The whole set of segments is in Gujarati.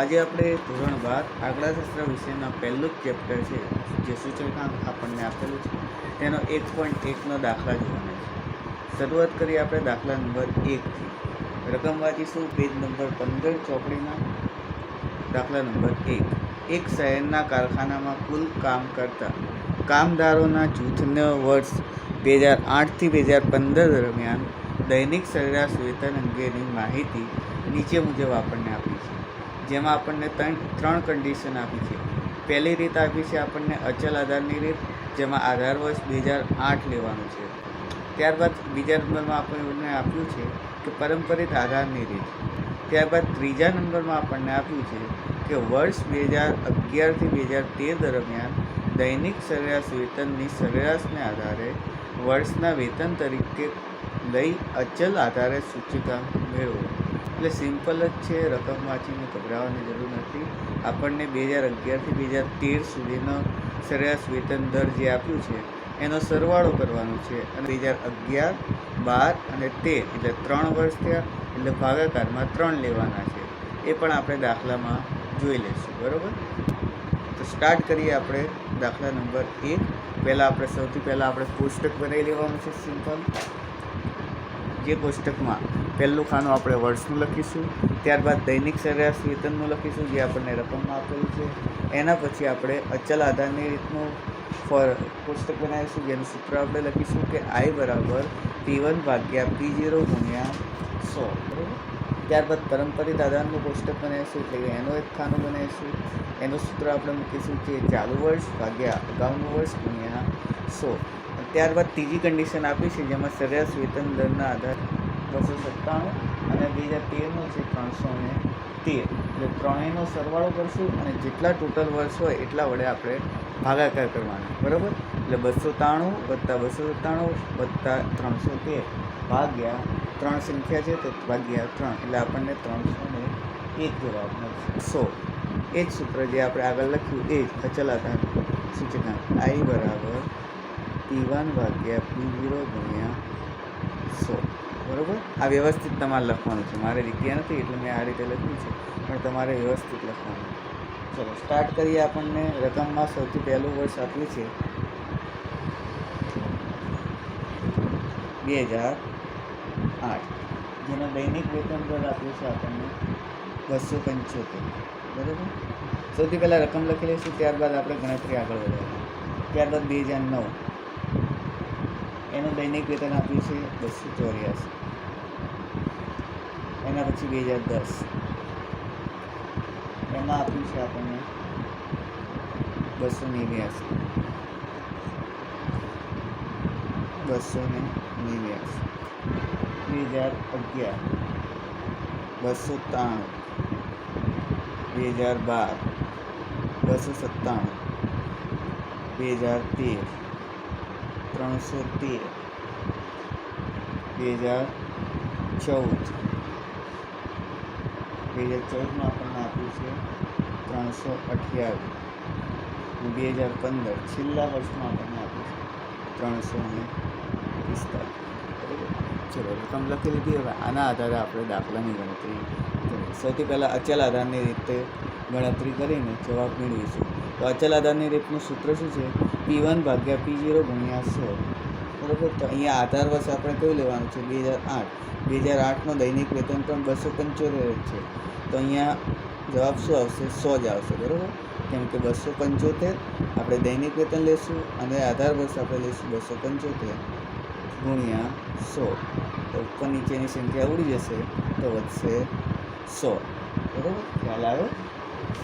આજે આપણે ધોરણ 12 આંકડાશાસ્ત્ર વિષયના પહેલું જ ચેપ્ટર છે જે સૂચકાંક આપણને આપેલું છે તેનો 1.1નો દાખલા જોવાનો છે। શરૂઆત કરીએ આપણે દાખલા નંબર 1થી। રકમ વાંચીશું પેજ નંબર 15 ચોપડીના। દાખલા નંબર 1। એક શહેરના કારખાનામાં કુલ કામ કરતા કામદારોના જૂથનો વર્ષ 2008 થી 2015 દરમિયાન દૈનિક સરેરાશ વેતન અંગેની માહિતી નીચે મુજબ આપણને આપી છે, જેમાં આપણને ત્રણ કન્ડિશન આપી છે। પહેલી રીત આપી છે આપણને અચલ આધારની રીત, જેમાં આધાર વર્ષ 2008 લેવાનું છે। ત્યારબાદ બીજા નંબરમાં આપણને આપ્યું છે કે પરંપરિત આધારની રીત। ત્યારબાદ ત્રીજા નંબરમાં આપણને આપ્યું છે કે વર્ષ 2011 થી 2013 દરમિયાન દૈનિક સરેરાશ વેતનની સરેરાશને આધારે વર્ષના વેતન તરીકે લઈ અચલ આધારે સૂચકાંક મેળવો। એટલે સિમ્પલ જ છે, રકમ વાંચીને ગભરાવાની જરૂર નથી। આપણને 2011 થી 2013 સુધીનો સરેરાશ વેતન દર જે આપ્યું છે એનો સરવાળો કરવાનો છે અને 2011, 12 અને 13 એટલે 3 વર્ષ થયા, એટલે ભાગાકારમાં 3 લેવાના છે। એ પણ આપણે દાખલામાં જોઈ લઈશું, બરાબર। તો સ્ટાર્ટ કરીએ આપણે દાખલા નંબર 1। સૌથી પહેલાં આપણે કોષ્ટક બનાવી લેવાનું છે સિમ્પલ। જે કોષ્ટકમાં પહેલું ખાનું આપણે વર્ષનું લખીશું, ત્યારબાદ દૈનિક સરેરાશ વેતનનું લખીશું જે આપણને રકમમાં આપેલું છે। એના પછી આપણે અચલ આધારની રીતનું કોષ્ટક બનાવીશું, જેનું સૂત્ર આપણે લખીશું કે I બરાબર P1 ભાગ્યા P0 ગુણ્યા 100, બરાબર। ત્યારબાદ પરંપરિત આધારનું કોષ્ટક બનાવીશું, એટલે કે એનો એક ખાનું બનાવીશું। એનું સૂત્ર આપણે મૂકીશું કે ચાલુ વર્ષ ભાગ્યા અગાઉનું વર્ષ ગુણ્યા 100। ત્યારબાદ ત્રીજી કન્ડિશન આપી છે, જેમાં સરેરાશ વેતન દરના આધાર 297 અને 2013નો છે 313, એટલે ત્રણેયનો સરવાળો કરશું અને જેટલા ટોટલ વર્ષ હોય એટલા વડે આપણે ભાગાકાર કરવાના, બરાબર। એટલે 293 વત્તા 297 વત્તા 313 ભાગ્યા 3 સંખ્યા છે તો ભાગ્યા 3, એટલે આપણને 301 જવાબ મળશે। 100 એ જ સૂત્ર જે આપણે આગળ લખ્યું એ જ અચલ આધાર સૂચકાંક I બરાબર P1 ભાગ્યા P0 ગુણ્યા 100, બરાબર। આ વ્યવસ્થિત તમારે લખવાનું છે, મારે રીત્યા નથી એટલે મેં આ રીતે લખ્યું છે, પણ તમારે વ્યવસ્થિત લખવાનું। ચલો સ્ટાર્ટ કરીએ। આપણને રકમમાં સૌથી પહેલું વર્ષ આપ્યું છે 2008, જેનો દૈનિક વેતન દર આપ્યું છે આપણને 275, બરાબર। સૌથી પહેલાં રકમ લખી લઈશું, ત્યારબાદ આપણે ગણતરી આગળ વધારીશું। ત્યારબાદ 2009, એનું દૈનિક વેતન આપ્યું છે 284। એના પછી 2010, એમાં આપ્યું છે આપણને 289, 2011, 293, 2012, 297, 2013, 313, 2014, 2014માં આપણને આપ્યું છે 328, 2015 છેલ્લા વર્ષમાં આપણને આપ્યું છે 345, બરાબર। ચલો રકમ લખી લીધી। હવે આના આધારે આપણે દાખલાની ગણતરી કરીએ। સૌથી પહેલાં અચલ આધારની રીતે ગણતરી કરીને જવાબ મેળવીશું। તો અચલ આધારની રીતનું સૂત્ર શું છે? P1 ભાગ્યા P0 ગુણ્યા 100, બરાબર। તો અહીંયા આધાર વર્ષ આપણે કયું લેવાનું છે? 2008। 2008નો દૈનિક વેતન પણ 275 જ છે, તો અહીંયા જવાબ શું આવશે? 100 જ આવશે, બરાબર। કેમ કે 275 આપણે દૈનિક વેતન લેશું અને આધાર વર્ષ આપણે લઈશું 275 ગુણ્યા 100, તો ઉપર નીચેની સંખ્યા ઉડી જશે તો વધશે 100, બરાબર। ખ્યાલ આવ્યો?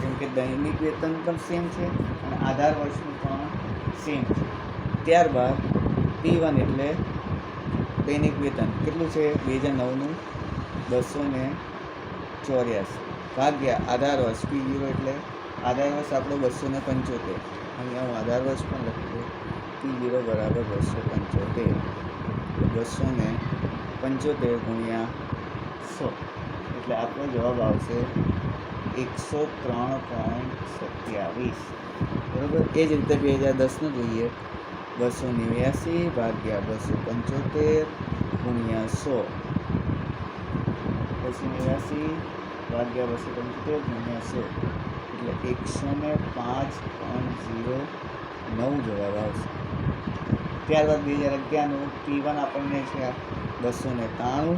કેમ કે દૈનિક વેતન પણ સેમ છે અને આધાર વર્ષનું પણ સેમ છે। ત્યારબાદ P1 એટલે દૈનિક વેતન કેટલું છે? 2009નું 284 ભાગ્યા આધાર વર્ષ P0 એટલે આધાર વર્ષ આપણો 275, અહીંયા હું આધાર વર્ષ પણ લખી દઉં, P0 બરાબર 275, 275 ગુણ્યા 100, એટલે આપણો જવાબ આવશે 103.27, બરાબર। એ જ રીતે 2010નું જોઈએ, 289 ભાગ્યા 275 ગુણ્યા 100, 289 ભાગ્યા 275 ગુણ્યા 100 એટલે 105.09 જવાબ આવશે. ત્યારબાદ 2011નું P1 આપણને છે 293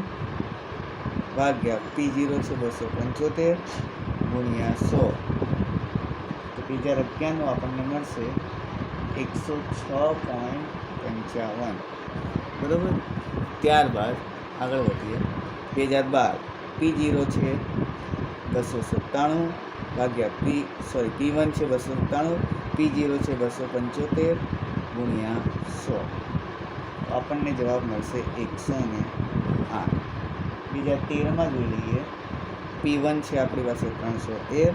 ભાગ્યા P0 છે 275 ગુણ્યા 100 તો 2011નું આપણને મળશે 106.55. બરાબર. ત્યારબાદ આગળ વધીએ. 2012 P0 છે 297 ભાગ્યા P1 છે 297, P0 છે 275 ગુણ્યા 100 તો આપણને જવાબ મળશે 108. 2013માં જોઈ લઈએ. P1 છે આપણી પાસે 313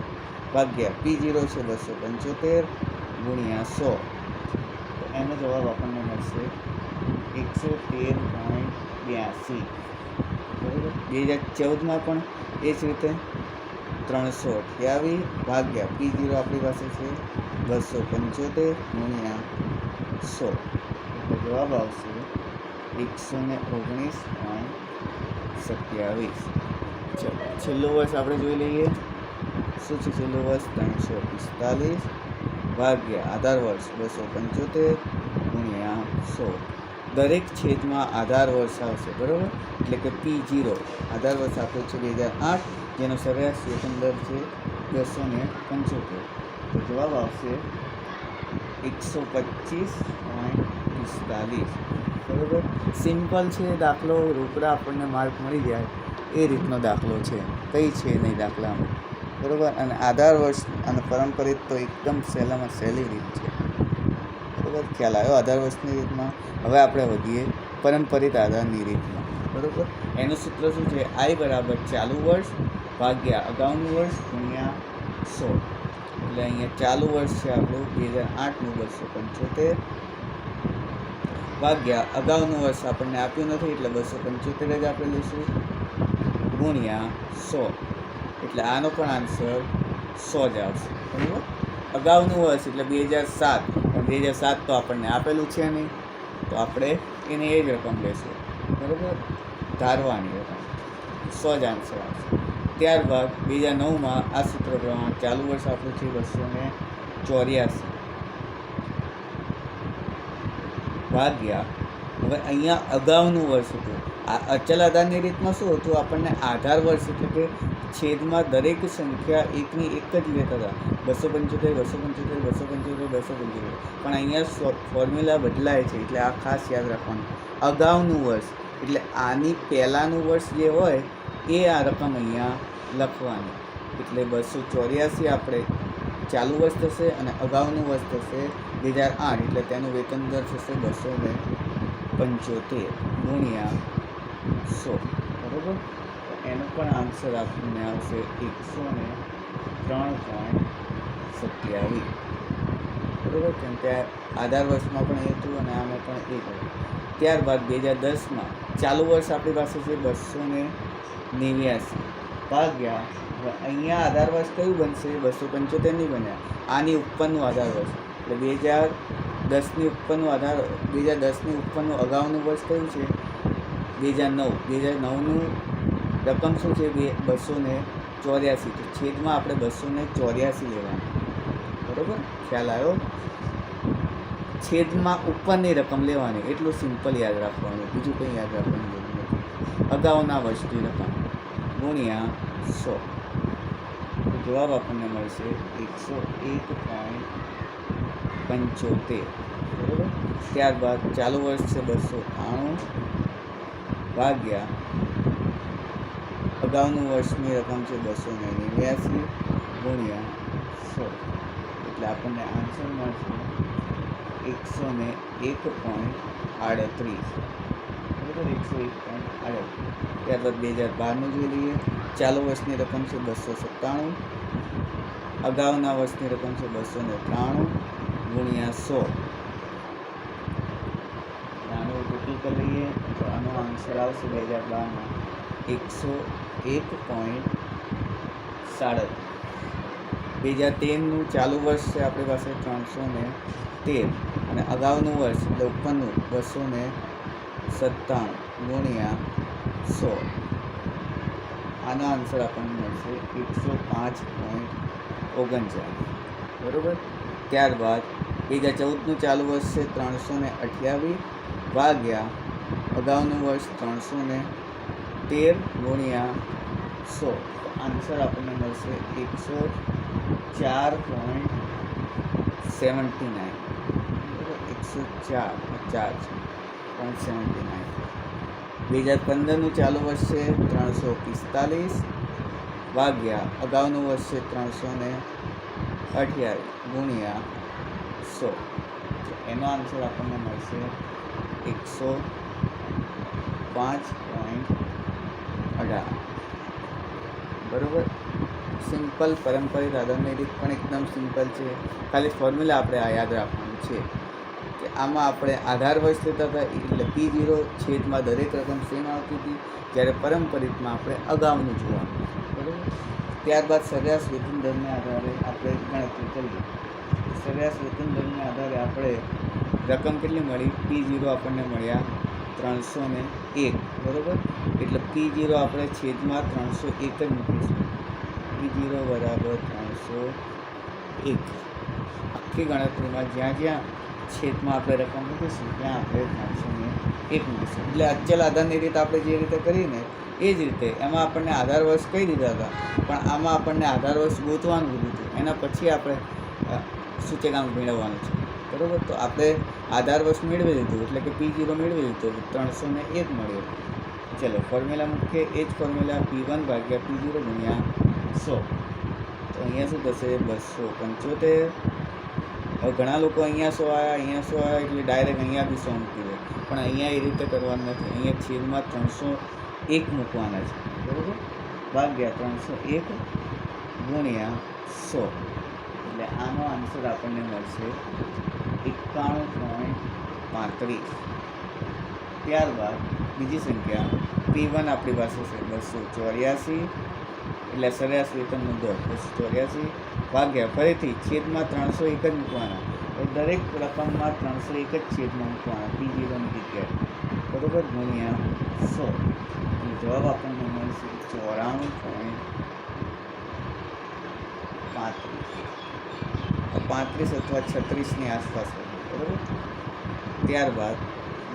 ભાગ્યા P0 છે 275 ગુણ્યા 100 તો એનો જવાબ આપણને મળશે 113.82. બરાબર. 2014માં પણ એ જ રીતે 328 ભાગ્યા P0 આપણી પાસે છે 275 ગુણ્યા 100 એટલે જવાબ આવશે 119.27. ચલો છેલ્લું વર્ષ આપણે જોઈ લઈએ. શું છે છેલ્લું વર્ષ? 345 ભાગ્યા આધાર વર્ષ 275 ગુણ્યા 100. દરેક છેદમાં આધાર વર્ષ આવશે. બરાબર. એટલે કે P0 આધાર વર્ષ આપ્યો છે 2008, જેનો સરેરાશ વેતન દર છે 275. તો જવાબ આવશે 125.45. બરાબર. સિમ્પલ છે દાખલો. રોકડા આપણને માર્ક મળી જાય એ રીતનો દાખલો છે, કંઈ છે નહીં દાખલામાં. બરાબર. અને આધાર વર્ષ અને પરંપરિત તો એકદમ સહેલામાં સહેલી રીત છે. બરાબર. ખ્યાલ આવ્યો આધાર વર્ષની રીતમાં. હવે આપણે વધીએ પરંપરિત આધારની રીતમાં. બરાબર. એનું સૂત્ર શું છે? I બરાબર ચાલુ વર્ષ ભાગ્યા અગાઉનું વર્ષ ગુણ્યા 100. એટલે અહીંયા ચાલુ વર્ષ છે આપણું 2008નું 275 ભાગ્યા અગાઉનું વર્ષ આપણને આપ્યું નથી એટલે 275 જ આપણે લઈશું ગુણ્યા 100. એટલે આનો પણ આન્સર 100 જ આવશે. બરાબર. અગાઉનું વર્ષ એટલે 2007, પણ 2007 તો આપણને આપેલું છે નહીં, તો આપણે એને એ જ રકમ લેશું. બરાબર. ધારવાની રકમ 100 જ આન્સર આવશે. ત્યારબાદ 2009માં આ સૂત્ર પ્રમાણે ચાલુ વર્ષ આપણું છે 284 ભાગ્યા, હવે અહીંયા અગાઉનું વર્ષ હતું. આ અચલ આધારની રીતમાં શું હતું? આપણને આધાર વર્ષ એટલે કે છેદમાં દરેક સંખ્યા એકની એક જ લેતા હતા. 275, 275, 275, 275. પણ અહીંયા ફોર્મ્યુલા બદલાય છે એટલે આ ખાસ યાદ રાખવાનું. અગાઉનું વર્ષ એટલે આની પહેલાંનું વર્ષ જે હોય એ આ રકમ અહીંયા લખવાની. એટલે 284 આપણે ચાલુ વર્ષ થશે અને અગાઉનું વર્ષ થશે 2008, એટલે તેનું વેતન દર થશે 275 ગુણ્યા 100. બરાબર. એનો પણ આન્સર આપણને આવશે 103.27. બરાબર. કેમ કે આધાર વર્ષમાં પણ એ હતું અને આમાં પણ એ હતું. ત્યારબાદ 2010માં ચાલુ વર્ષ આપણી પાસે છે 289 ભાગ્યા, અહીંયા આધાર વર્ષ કયું બનશે? 275 નહીં બન્યા, આની ઉપરનું આધાર વર્ષ એટલે 2010ની ઉપરનું 2010ની ઉપરનું અગાઉનું વર્ષ કયું છે? 2009. 2009નું રકમ શું છે? 284. તો છેદમાં આપણે 284 લેવાનું. બરાબર. ખ્યાલ આવ્યો? છેદમાં ઉપરની રકમ લેવાની, એટલું સિમ્પલ યાદ રાખવાનું, બીજું કંઈ યાદ રાખવાનું જરૂર નથી. અગાઉના વર્ષની રકમ ગુણ્યા 100. તો જવાબ આપણને મળશે 101.75. બરાબર. ત્યારબાદ ચાલુ વર્ષ છે 293 ભાગ્યા અગાઉનું વર્ષની રકમ છે 289 ગુણ્યા 100. એટલે આપણને આન્સર મળશે 101.38. બરાબર. 101.38. ત્યારબાદ 2012નું જોઈ લઈએ. ચાલુ વર્ષની રકમ છે 297, અગાઉના વર્ષની રકમ છે 293 ગુણ્યા 100. આનો ટોટલ કરી લઈએ તો આનો આન્સર આવશે 2012માં 101.37. 2013નું ચાલુ વર્ષ છે આપણી પાસે 313 અને અગાઉનું વર્ષ એટલે ઉપરનું 297 ગુણ્યા 100. આનો આન્સર આપણને મળશે 105.39. બરાબર. ત્યારબાદ 2014નું ચાલુ વર્ષ છે 328 ભાગ્યા અગાઉનું વર્ષ 313 ગુણ્યા 100. આન્સર આપણને મળશે 104.79. 104.79. 2015નું ચાલુ વર્ષ છે 345 ભાગ્યા અગાઉનું વર્ષ છે 328 ગુણ્યા 100. એનો આન્સર આપણને મળશે 105.18. બરાબર. સિમ્પલ પારંપરિક આધારની રીત પણ એકદમ સિમ્પલ છે. ખાલી ફોર્મ્યુલા આપણે આ યાદ રાખવાનું છે કે આમાં આપણે આધાર વર્ષ લેતા હતા એટલે P0 છેદમાં દરેક રકમ સેમ આવતી હતી, જ્યારે પારંપરિકમાં આપણે અગાઉનું જોવાનું. બરાબર. ત્યારબાદ સરેરાશ વેતન દરને આધારે આપણે ગણતરી કરીએ. સરેરાશ વેતન દરને આધારે આપણે રકમ કેટલી મળી? P0 આપણને મળ્યા 301. બરાબર. એટલે P0 આપણે છેદમાં 301 જ મૂકીશું. P0 બરાબર 301. આખી ગણતરીમાં જ્યાં જ્યાં છેદમાં આપણે રકમ મૂકીશું ત્યાં આપણે 301 મૂકીશું. એટલે અચલ આધારની રીત આપણે જે રીતે કરીને એ જ રીતે એમાં આપણને આધાર વર્ષ કહી દીધા હતા, પણ આમાં આપણને આધાર વર્ષ ગોતવાનું કીધું હતું. એના પછી આપણે સૂચકાંક મેળવવાનું છે. બરાબર. તો આપણે આધાર વર્ષ મેળવી લીધું એટલે કે P0 મેળવી લીધું, 301 મળ્યો. ચલો ફોર્મ્યુલા મૂકીએ. એ જ ફોર્મ્યુલા P1 ભાગ્યા P0 ગુણ્યા 100. તો અહીંયા શું થશે? 275. હવે ઘણા લોકો અહીંયા 100 આવ્યા, અહીંયા 100 આવ્યા એટલે ડાયરેક્ટ અહીંયા બી 100 મૂકી દે, પણ અહીંયા એ રીતે કરવાનું નથી. અહીંયા છેદમાં 301 મૂકવાના છે. બરાબર. ભાગ્યા 301 ગુણ્યા 100. એટલે આનો આન્સર આપણને મળશે 91.35. ત્યારબાદ બીજી સંખ્યા P1 આપણી પાસે છે 284. એટલે સરેરાશ વેતનનો દર 284 ભાગ્યા ફરીથી છેદમાં 301 જ મૂકવાના. તો દરેક રકમમાં 301 જ છેદમાં મૂકવાના P0ની જગ્યાએ. બરાબર. ગુણ્યા 100. અને જવાબ આપણને મળશે 94.35 અથવા 36ની આસપાસ. બરાબર. ત્યારબાદ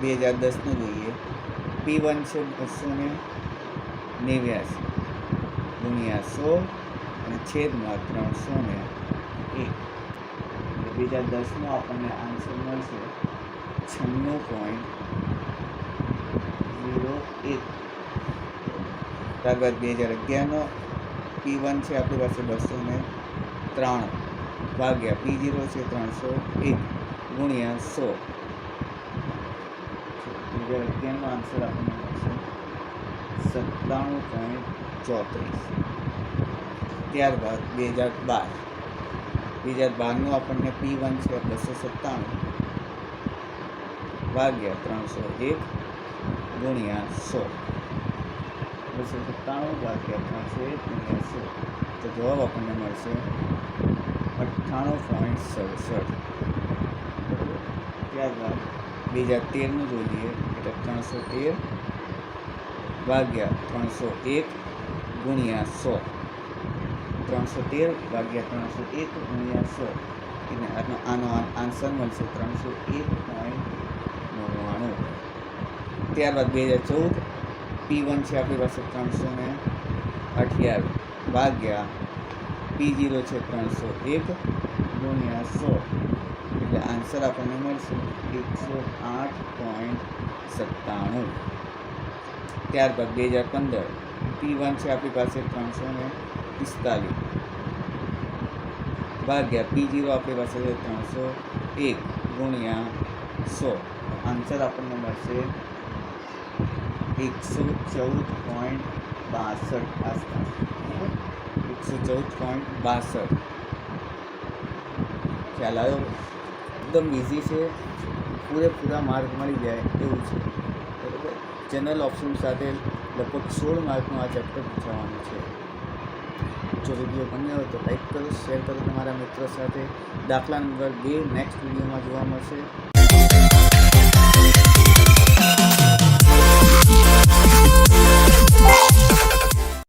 2010નું જોઈએ. P1 છે 289 ગુણ્યા 100 અને છેદમાં 301. 2010નો આપણને આન્સર મળશે 96.01. ત્યારબાદ 2011નો P1 છે આપણી પાસે 203 ભાગ્યા P0 છે 301 ગુણ્યા 100. 2011નો આન્સર આપણને મળશે 97.34. ત્યારબાદ 2012નું આપણને P1 છે 297 ભાગ્યા 301 ગુણ્યા 100. 297 ભાગ્યા 301 ગુણ્યા 100. તો જવાબ આપણને મળશે 98.67. ત્યારબાદ 2013નું જોઈએ એટલે 313 ભાગ્યા 301 ગુણ્યા 100. 313 ભાગ્યા 301 ગુણ્યા 100. એટલે આનો આન્સર મળશે 301.99. ત્યારબાદ 2014 P1 છે આપણી પાસે 328 ભાગ્યા P0 છે 301 ગુણ્યા 100. એટલે આન્સર આપણને મળશે 108.97. ત્યારબાદ 2015 P1 છે આપણી પાસે 345 ભાગ્યા P0 આપણી પાસે છે 301 ગુણ્યા 100. આન્સર આપણને મળશે 114.62 આસપાસ. 114.62. ખ્યાલ આવ્યો? એકદમ ઇઝી છે, પૂરેપૂરા માર્ક મળી જાય એવું છે. બરાબર. જનરલ ઓપ્શન સાથે લગભગ 16 માર્કનું આ ચેપ્ટર પૂછાવાનું છે. જો વિડીયો ગમ્યો હોય તો લાઈક કરો, શેર કરો તમારા મિત્રો સાથે. દાખલા નંબર 2 નેક્સ્ટ વિડીયોમાં જોવા મળશે.